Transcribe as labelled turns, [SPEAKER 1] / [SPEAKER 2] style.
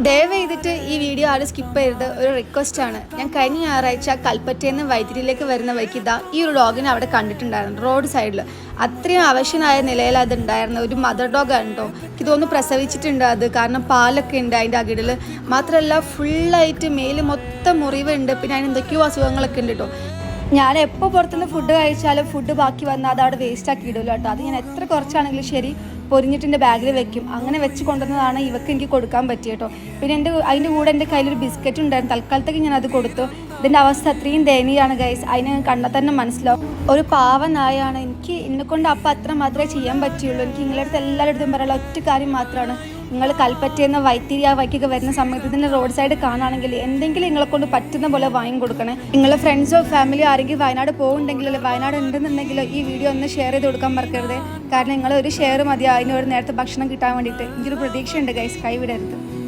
[SPEAKER 1] ദയവ് ചെയ്തിട്ട് ഈ വീഡിയോ ആരും സ്കിപ്പ് ചെയ്തത് ഒരു റിക്വസ്റ്റാണ്. ഞാൻ കഴിഞ്ഞ ഞായറാഴ്ച കൽപ്പറ്റയിൽ നിന്ന് വൈത്തിരിയിലേക്ക് വരുന്ന വഴിക്ക് ഈ ഒരു ഡോഗിനെ അവിടെ കണ്ടിട്ടുണ്ടായിരുന്നു റോഡ് സൈഡിൽ. അത്രയും അവശനായ നിലയിൽ അത് ഉണ്ടായിരുന്നു. ഒരു മദർ ഡോഗ് ഉണ്ടോ, എനിക്ക് തോന്നുന്നു പ്രസവിച്ചിട്ടുണ്ട് അത്, കാരണം പാലൊക്കെ ഉണ്ട് അതിൻ്റെ അകിടിൽ. മാത്രമല്ല ഫുള്ളായിട്ട് മേല് മൊത്തം മുറിവുണ്ട്, പിന്നെ അതിന് എന്തൊക്കെയോ അസുഖങ്ങളൊക്കെ ഉണ്ട് കേട്ടോ. ഞാൻ എപ്പോൾ പുറത്തുനിന്ന് ഫുഡ് കഴിച്ചാലും ഫുഡ് ബാക്കി വന്നാൽ അത് അവിടെ വേസ്റ്റ് ആക്കി ഇടില്ല കേട്ടോ. അത് ഞാൻ എത്ര കുറച്ചാണെങ്കിലും ശരി പൊരിഞ്ഞിട്ട് എൻ്റെ ബാഗിൽ വെക്കും. അങ്ങനെ വെച്ച് കൊണ്ടുവന്നതാണ് ഇവക്ക് എനിക്ക് കൊടുക്കാൻ പറ്റിയ കേട്ടോ. പിന്നെ അതിൻ്റെ കൂടെ എൻ്റെ കയ്യിലൊരു ബിസ്ക്കറ്റ് ഉണ്ടായിരുന്നു, തൽക്കാലത്തേക്ക് ഞാൻ അത് കൊടുത്തു. ഇതിൻ്റെ അവസ്ഥ അത്രയും ദയനീയമാണ് ഗൈസ്, അതിനെ കണ്ടാൽ തന്നെ മനസ്സിലാവും. ഒരു പാവ നായാണ്. എന്നെക്കൊണ്ട് അപ്പം അത്ര മാത്രമേ ചെയ്യാൻ പറ്റുള്ളൂ. എനിക്ക് നിങ്ങളുടെ അടുത്ത് എല്ലാവരുടെ പറയാനുള്ള ഒറ്റ കാര്യം മാത്രമാണ്, നിങ്ങൾ കൽപ്പറ്റയിൽ നിന്ന് വൈത്തിരി ആ വൈക്കൊക്കെ വരുന്ന സമയത്ത് ഇതിൻ്റെ റോഡ് സൈഡ് കാണുകയാണെങ്കിൽ എന്തെങ്കിലും നിങ്ങളെ കൊണ്ട് പറ്റുന്ന പോലെ വാങ്ങി കൊടുക്കണേ. നിങ്ങളെ ഫ്രണ്ട്സോ ഫാമിലിയോ ആരെങ്കിലും വയനാട് പോകുന്നുണ്ടെങ്കിലോ വയനാട് ഉണ്ടെന്നുണ്ടെങ്കിലോ ഈ വീഡിയോ ഒന്ന് ഷെയർ ചെയ്ത് കൊടുക്കാൻ മറക്കരുത്. കാരണം നിങ്ങൾ ഒരു ഷെയർ മതി അതിന് ഒരു നേരത്തെ ഭക്ഷണം കിട്ടാൻ വേണ്ടിയിട്ട്. എനിക്കൊരു പ്രതീക്ഷയുണ്ട് ഗൈസ്, കൈവിടരുത്.